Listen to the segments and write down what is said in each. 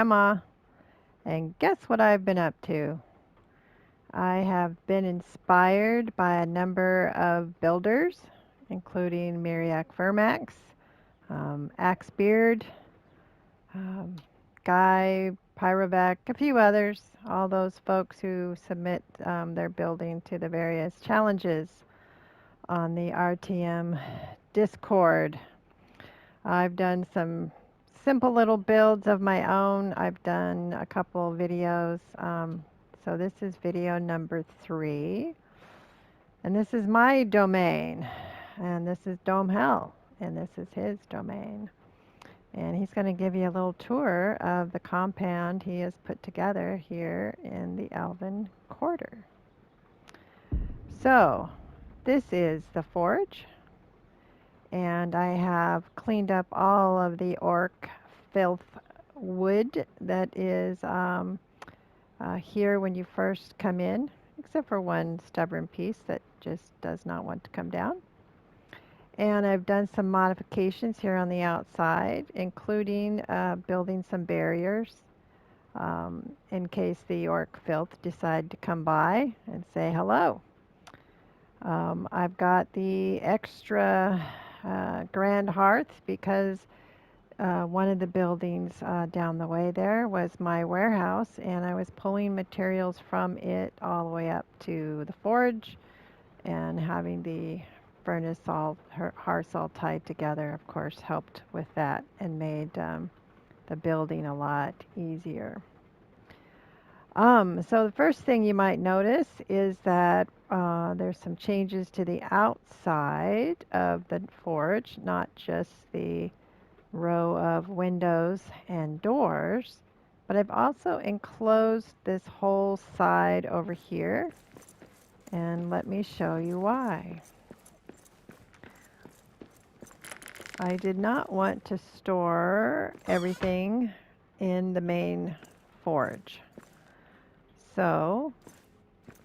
Grandma, and guess what I've been up to? I have been inspired by a number of builders, including Mereak Firmaxe, Axebeard, um, Guy, Pyrovac, a few others, all those folks who submit their building to the various challenges on the RTM Discord. I've done some simple little builds of my own. I've done a couple videos. So this is video number 3. And this is my domain. And this is Dome Hell. And this is his domain. And he's going to give you a little tour of the compound he has put together here in the Elven Quarter. So this is the forge. And I have cleaned up all of the orc filth wood that is here when you first come in, except for one stubborn piece that just does not want to come down. And I've done some modifications here on the outside, including building some barriers in case the orc filth decide to come by and say hello. I've got the extra grand hearth because one of the buildings down the way there was my warehouse, and I was pulling materials from it all the way up to the forge, and having the furnace all, hearths all tied together, of course, helped with that and made the building a lot easier. So the first thing you might notice is that there's some changes to the outside of the forge, not just the row of windows and doors, but I've also enclosed this whole side over here, and let me show you why. I did not want to store everything in the main forge. So,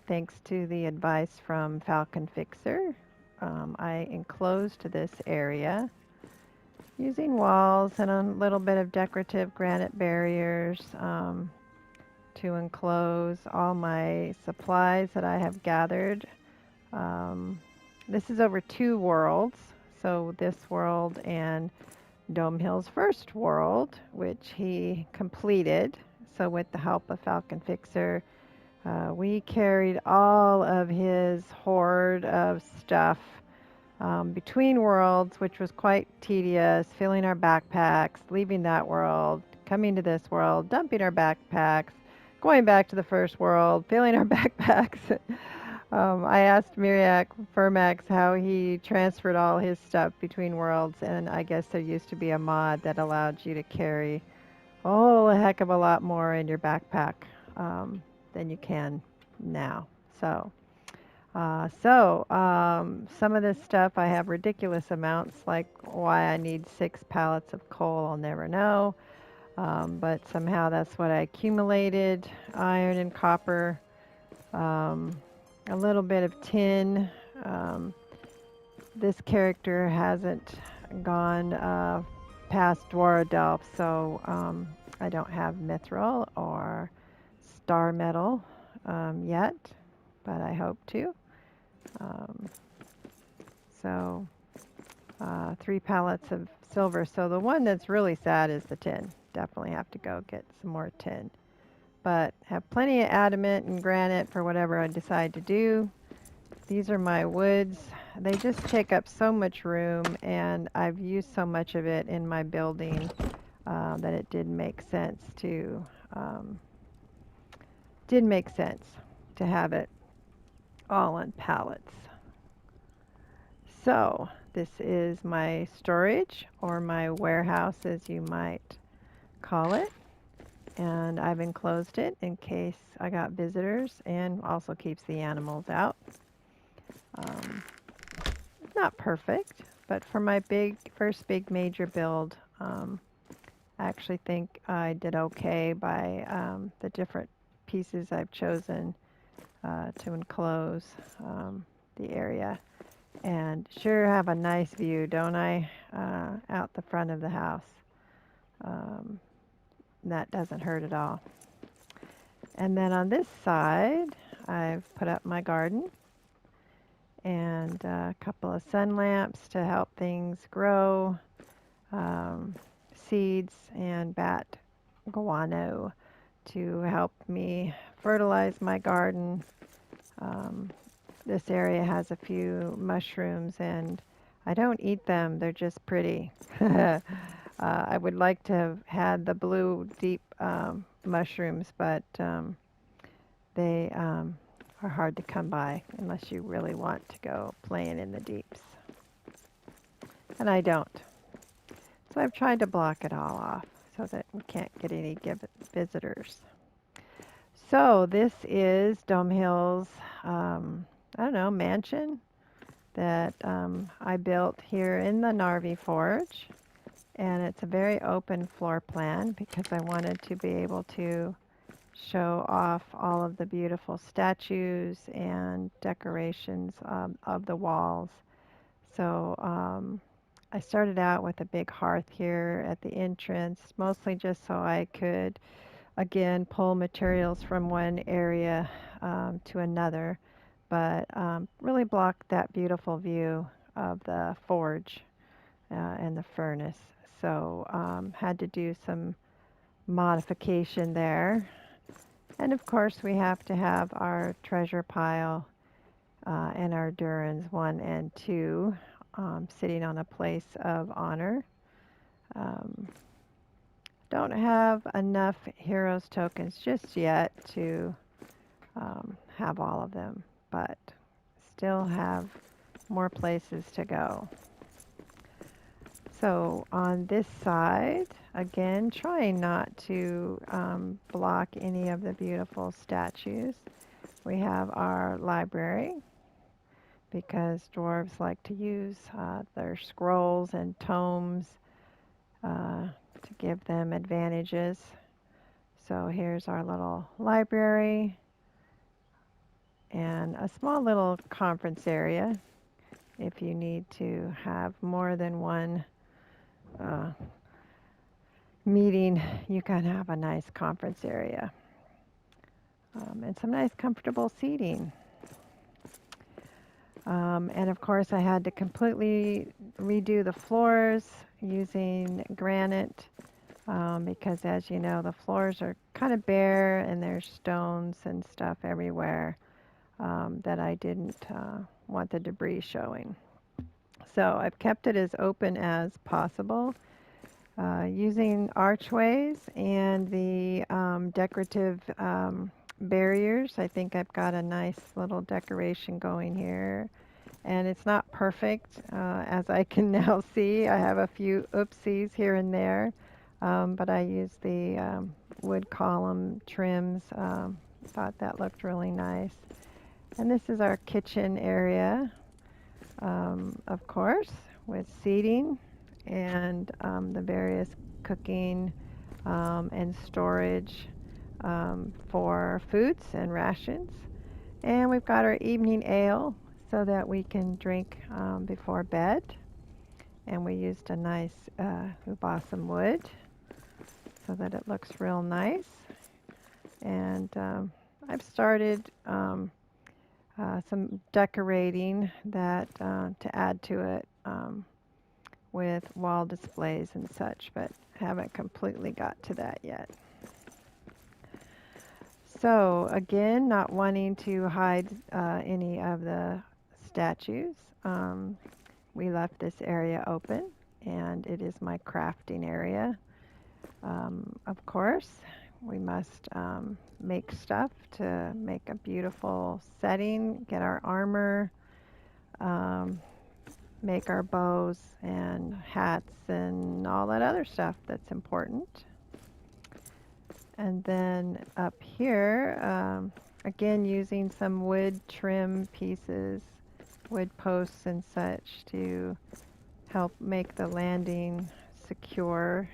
thanks to the advice from Falcon Fixer, I enclosed this area using walls and a little bit of decorative granite barriers to enclose all my supplies that I have gathered. This is over 2 worlds, so this world and Dome Hill's first world, which he completed. So with the help of Falcon Fixer, we carried all of his hoard of stuff between worlds, which was quite tedious, filling our backpacks, leaving that world, coming to this world, dumping our backpacks, going back to the first world, filling our backpacks. I asked Mereak Firmaxe how he transferred all his stuff between worlds, and I guess there used to be a mod that allowed you to carry a heck of a lot more in your backpack than you can now. So some of this stuff I have ridiculous amounts, like why I need 6 pallets of coal, I'll never know. But somehow that's what I accumulated. Iron and copper, a little bit of tin. This character hasn't gone past Dwaradelf, so I don't have mithril or star metal yet, but I hope to. 3 pallets of silver. So the one that's really sad is the tin. Definitely have to go get some more tin. But have plenty of adamant and granite for whatever I decide to do. These are my woods. They just take up so much room, and I've used so much of it in my building that it did make sense to have it all on pallets. So this is my storage, or my warehouse as you might call it, and I've enclosed it in case I got visitors, and also keeps the animals out. Not perfect, but for my first big major build, I actually think I did okay by the different pieces I've chosen to enclose the area. And sure have a nice view, don't I, out the front of the house. that doesn't hurt at all. And then on this side, I've put up my garden and a couple of sun lamps to help things grow, um, seeds and bat guano to help me fertilize my garden. Um, this area has a few mushrooms and I don't eat them, they're just pretty. I would like to have had the blue deep mushrooms, but they are hard to come by unless you really want to go playing in the deeps. And I don't. So I've tried to block it all off so that we can't get any visitors. So this is Dome Hill's, I don't know, mansion that I built here in the Narvi Forge. And it's a very open floor plan because I wanted to be able to show off all of the beautiful statues and decorations of the walls. So I started out with a big hearth here at the entrance, mostly just so I could, again, pull materials from one area to another, but really block that beautiful view of the forge and the furnace. So had to do some modification there. And of course we have to have our treasure pile and our Durans 1 and 2 sitting on a place of honor. Um, don't have enough heroes tokens just yet to have all of them, but still have more places to go. So on this side, again, trying not to block any of the beautiful statues. We have our library because dwarves like to use their scrolls and tomes to give them advantages. So here's our little library and a small little conference area if you need to have more than one meeting. You can have a nice conference area and some nice comfortable seating. And of course I had to completely redo the floors using granite because as you know the floors are kind of bare and there's stones and stuff everywhere that I didn't want the debris showing. So I've kept it as open as possible using archways and the decorative barriers. I think I've got a nice little decoration going here. And it's not perfect, as I can now see. I have a few oopsies here and there, but I used the wood column trims. Thought that looked really nice. And this is our kitchen area, of course, with seating and the various cooking and storage for foods and rations. And we've got our evening ale so that we can drink before bed. And we used a nice balsam wood so that it looks real nice. And I've started some decorating that to add to it with wall displays and such, but haven't completely got to that yet. So again, not wanting to hide any of the statues, we left this area open, and it is my crafting area. Of course, we must make stuff to make a beautiful setting, get our armor, make our bows and hats and all that other stuff that's important. And then up here, again using some wood trim pieces, wood posts and such to help make the landing secure.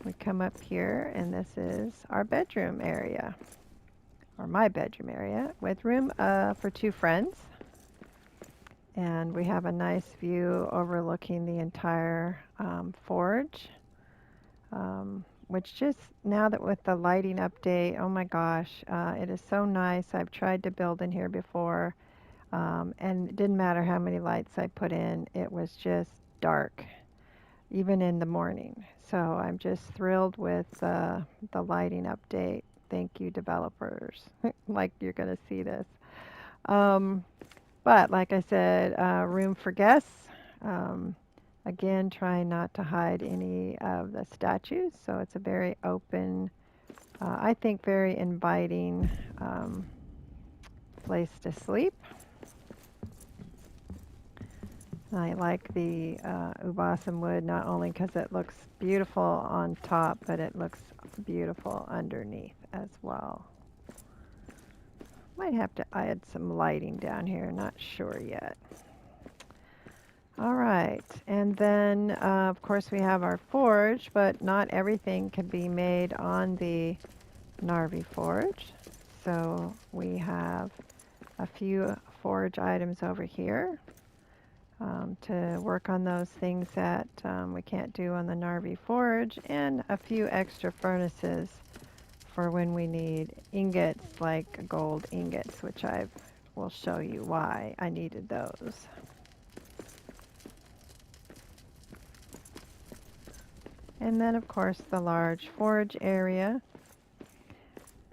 We come up here and this is our bedroom area, or my bedroom area, with room for two friends. And we have a nice view overlooking the entire forge. which just now that with the lighting update, oh my gosh, it is so nice. I've tried to build in here before, and it didn't matter how many lights I put in, it was just dark, even in the morning. So I'm just thrilled with the lighting update. Thank you, developers. Like you're going to see this. Um, but like I said, room for guests. Um, Again, trying not to hide any of the statues, so it's a very open, I think very inviting place to sleep. I like the ubasam wood not only because it looks beautiful on top, but it looks beautiful underneath as well. Might have to add some lighting down here, not sure yet. All right, and then of course we have our forge, but not everything can be made on the Narvi forge. So we have a few forge items over here to work on those things that we can't do on the Narvi forge, and a few extra furnaces for when we need ingots like gold ingots, which I will show you why I needed those. And then of course the large forge area.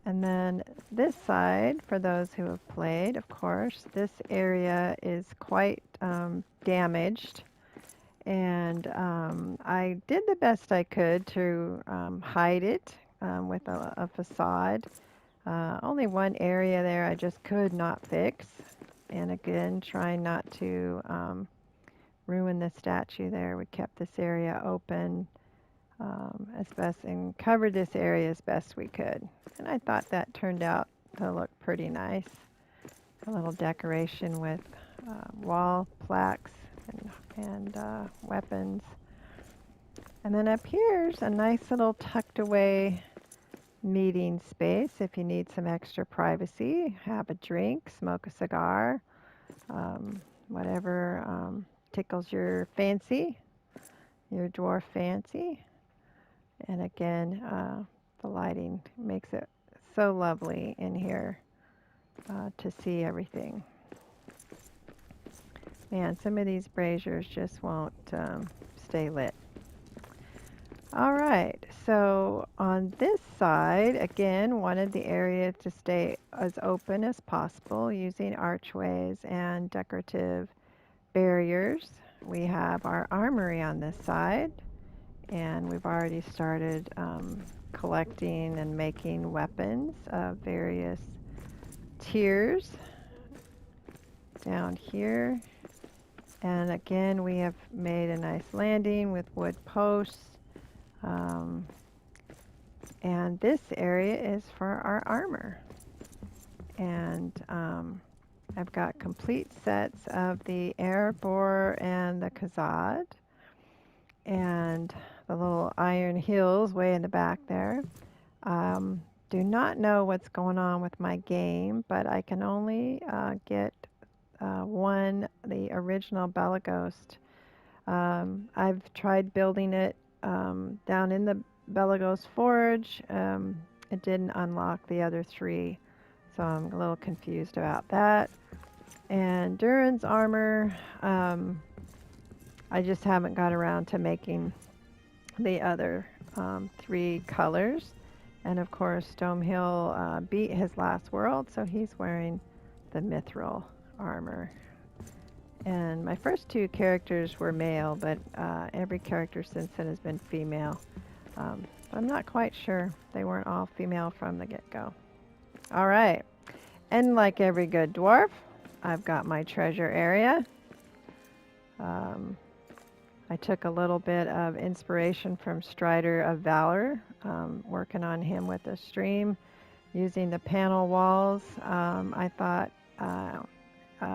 And then this side, for those who have played, of course, this area is quite damaged. And I did the best I could to hide it with a facade. Only one area there I just could not fix. And again, trying not to ruin the statue there. We kept this area open as best and covered this area as best we could. And I thought that turned out to look pretty nice. A little decoration with wall plaques and weapons. And then up here's a nice little tucked away meeting space if you need some extra privacy. Have a drink, smoke a cigar, whatever tickles your fancy, your dwarf fancy. And again, the lighting makes it so lovely in here to see everything. Man, some of these braziers just won't stay lit. All right, so on this side, again, wanted the area to stay as open as possible using archways and decorative barriers. We have our armory on this side, and we've already started collecting and making weapons of various tiers down here. And again, we have made a nice landing with wood posts. And this area is for our armor. And I've got complete sets of the air boar and the kazad, and the little iron hills way in the back there. Do not know what's going on with my game, but I can only get one, the original Belagost. I've tried building it down in the Belagost forge. It didn't unlock the other three, so I'm a little confused about that. And Durin's armor, I just haven't got around to making the other three colors. And of course, Stonehill beat his last world, so he's wearing the mithril armor. And my first two characters were male, but every character since then has been female. I'm not quite sure. They weren't all female from the get-go. All right. And like every good dwarf, I've got my treasure area. I took a little bit of inspiration from Strider of Valor, working on him with the stream, using the panel walls. I thought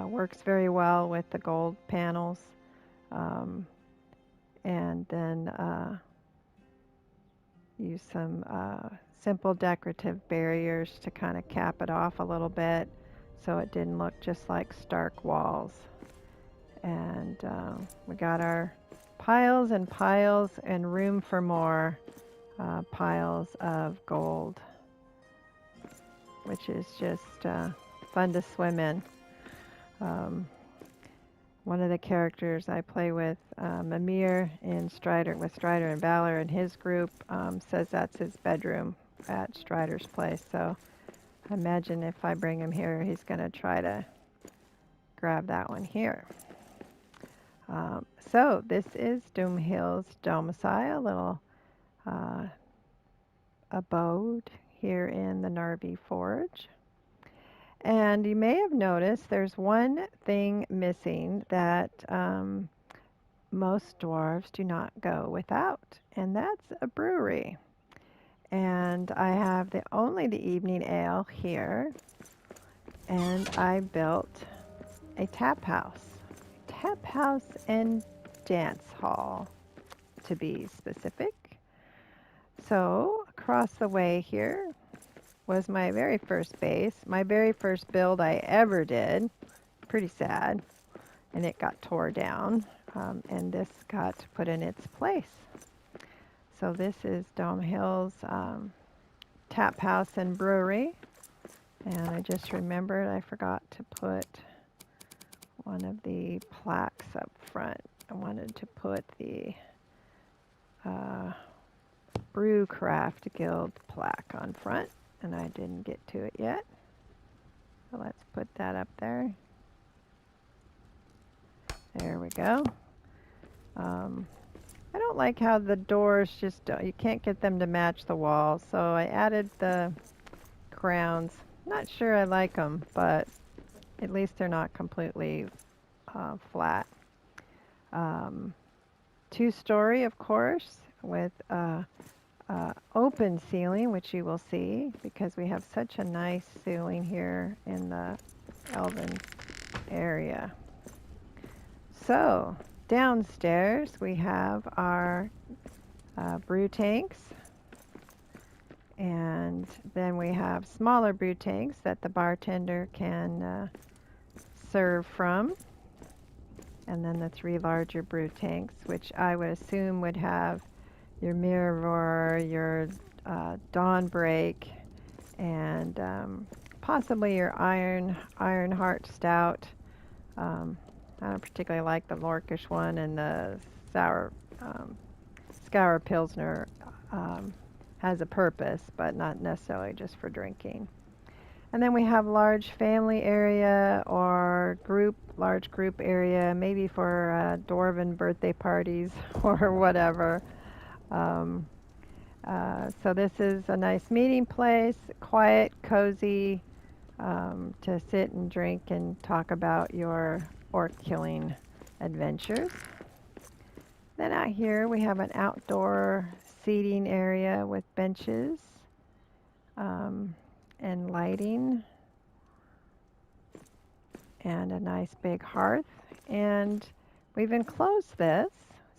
works very well with the gold panels. And then use some simple decorative barriers to kind of cap it off a little bit so it didn't look just like stark walls. And we got our piles and piles and room for more piles of gold, which is just fun to swim in. Um, One of the characters I play with, Mimir with Strider and Valor and his group, says that's his bedroom at Strider's place. So I imagine if I bring him here, he's going to try to grab that one here. So this is Doomhill's domicile, a little abode here in the Narvi Forge. And you may have noticed there's one thing missing that most dwarves do not go without, and that's a brewery. And I have only the evening ale here, and I built a tap house. Tap house and dance hall, to be specific. So across the way here was my very first base, my very first build I ever did. Pretty sad, and it got tore down, and this got put in its place. So this is Doomhill's tap house and brewery, and I just remembered I forgot to put one of the plaques up front. I wanted to put the Brewcraft Guild plaque on front, and I didn't get to it yet. So let's put that up there. There we go. I don't like how the doors just, you can't get them to match the walls, so I added the crowns. Not sure I like them, but at least they're not completely flat. Two-story, of course, with open ceiling, which you will see because we have such a nice ceiling here in the Elven area. So downstairs we have our brew tanks, and then we have smaller brew tanks that the bartender can serve from, and then the 3 larger brew tanks, which I would assume would have your Mirror, your Dawnbreak, and possibly your Ironheart Stout. I don't particularly like the Lorkish one, and the Scour Pilsner has a purpose, but not necessarily just for drinking. And then we have large family area or large group area, maybe for dwarven birthday parties or whatever. So this is a nice meeting place, quiet, cozy, to sit and drink and talk about your orc killing adventures. Then out here we have an outdoor seating area with benches and lighting and a nice big hearth. And we've enclosed this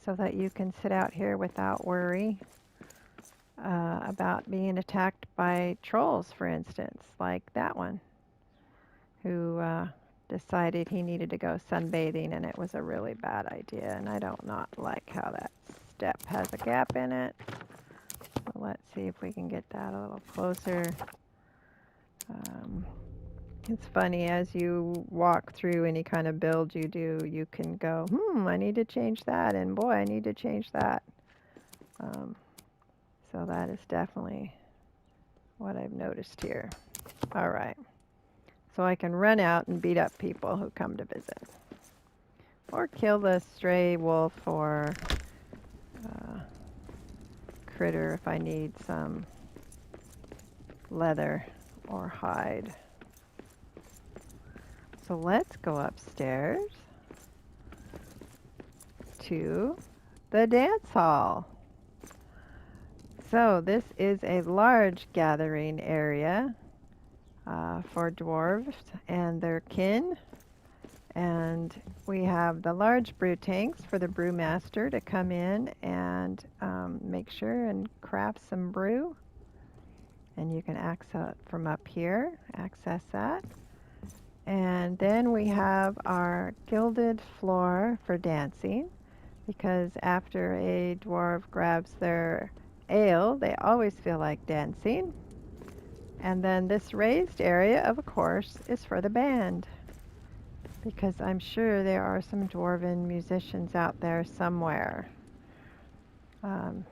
so that you can sit out here without worry about being attacked by trolls, for instance, like that one, who decided he needed to go sunbathing, and it was a really bad idea, and I don't not like how that step has a gap in it. So let's see if we can get that a little closer. It's funny, as you walk through any kind of build you do, you can go, I need to change that, and boy, I need to change that. So that is definitely what I've noticed here. All right. So I can run out and beat up people who come to visit. Or kill the stray wolf or critter if I need some leather or hide. So let's go upstairs to the dance hall. So this is a large gathering area for dwarves and their kin. And we have the large brew tanks for the brewmaster to come in and make sure and craft some brew. And you can access from up here, access that. And then we have our gilded floor for dancing, because after a dwarf grabs their ale, they always feel like dancing. And then this raised area, of course, is for the band, because I'm sure there are some dwarven musicians out there somewhere um,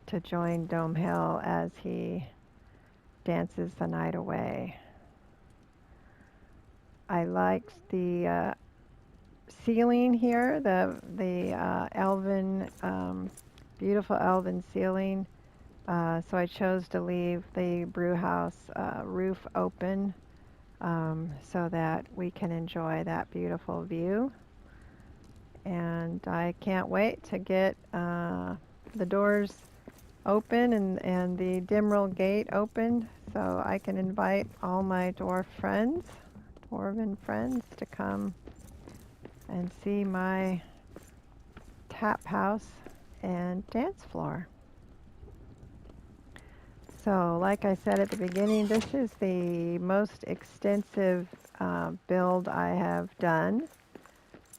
to join Dome Hill as he dances the night away. I liked the ceiling here, the elven, beautiful elven ceiling. So I chose to leave the brew house roof open so that we can enjoy that beautiful view. And I can't wait to get the doors open and the Dimril gate open so I can invite all my dwarven friends, to come and see my tap house and dance floor. So, like I said at the beginning, this is the most extensive build I have done,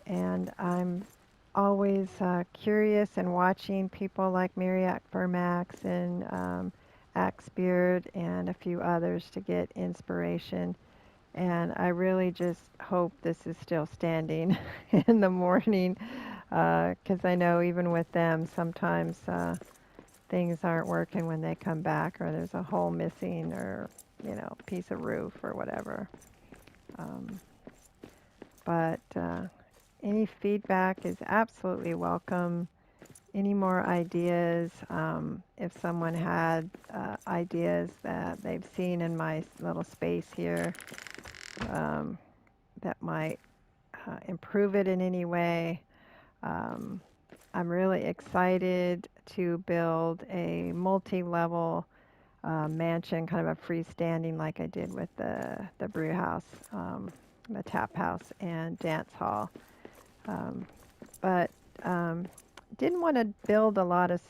and I'm always curious and watching people like Mereak Firmaxe and Axebeard and a few others to get inspiration. And I really just hope this is still standing in the morning, because I know even with them sometimes things aren't working when they come back, or there's a hole missing, or piece of roof or whatever. But any feedback is absolutely welcome. Any more ideas? If someone had ideas that they've seen in my little space here that might improve it in any way. I'm really excited to build a multi-level mansion, kind of a freestanding, like I did with the brew house, the tap house, and dance hall. But didn't want to build a lot of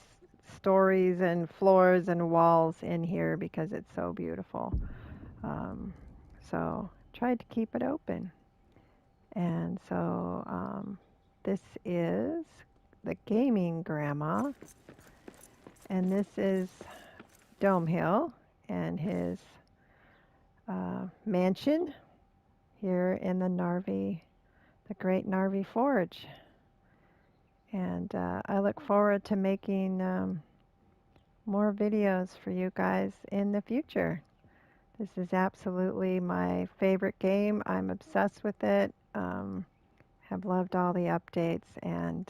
stories and floors and walls in here because it's so beautiful. So tried to keep it open. And so this is the gaming grandma, and this is Dome Hill and his mansion here in the Narvi, the Great Narvi Forge. And I look forward to making more videos for you guys in the future. This is absolutely my favorite game. I'm obsessed with it. Have loved all the updates, and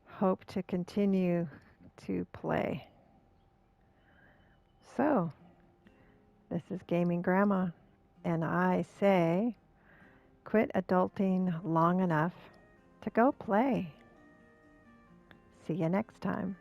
hope to continue to play. So, this is Gaming Grandma, and I say, quit adulting long enough to go play. See you next time.